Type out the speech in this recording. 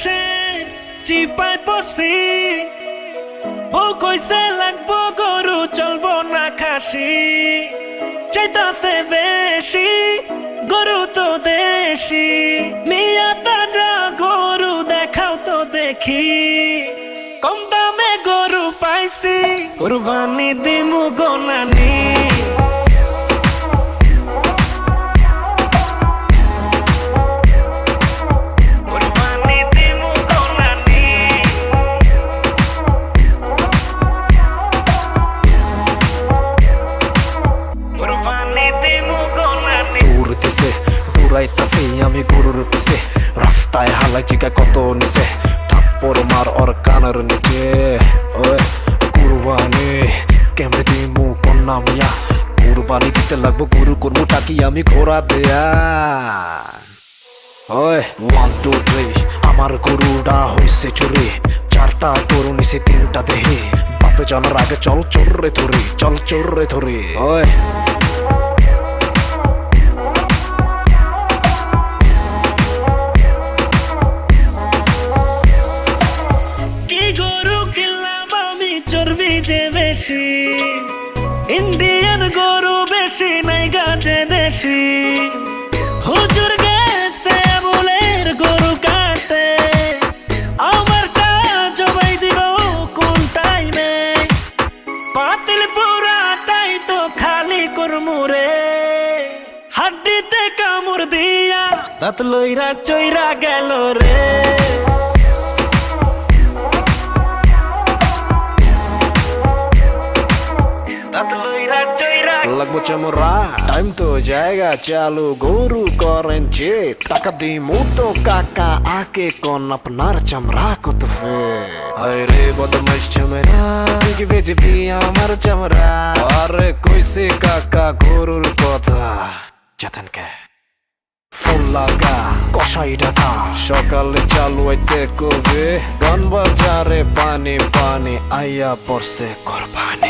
দেশের চিপায় পড়ছি, ও কইছে লাগবো গরু চলবো না খাসি, চাইতাছে বেশি গরু তো দেশি, মিয়া তাজা গরু দেখাও তো দেখি, কম দামে গরু পাইছি কুরবানি দিমু গোনানি। আমি গরুর পিছে রাস্তায় হালাই চিকা কত নিচে থাপ্পড় মার ওর কানের নিচে। ওই কুরবানি কেমনে দিমু কন্যা মিয়া, কুরবানি দিতে লাগবো গরু করবো টাকি আমি ঘোরা দেয়া। ওই 1 2 3 আমার গরুটা হইছে চুরি, 4টা গরু নিছে 3টা দেহি, বাপে জানার আগে চল চোরে ধরি, চল চোরে ধরি। ওই চর্বি যে বেশি, ইন্ডিয়ান গরু বেশি নাই গাছে দেশি, হুজুর গেছে বুলের গরু কাটে, আমারটা জবাই দিব কোন টাইমে, পাতিল পুরাটাই তো খালি করমুরে, হাড্ডিতে কামড় দিয়া দাঁত লইরা চইরা গেল রে। লাগবো চমরা টাইম তো জায়গা চালু গরু করেন যে টাকা দিমু তো কাকা আকে কোন আপনার চামড়া কত ফে। আরে বদমাইশ চামড়া কি বেচবি আমার চামড়া, আরে কইছে কাকা গরুর কথা জাতেন কে ফুল লাগা কষাই ডাকা, সকালে চালু হইতে কবে গান বাজারে পানি পানি আইয়া পড়ছে কোরবানি।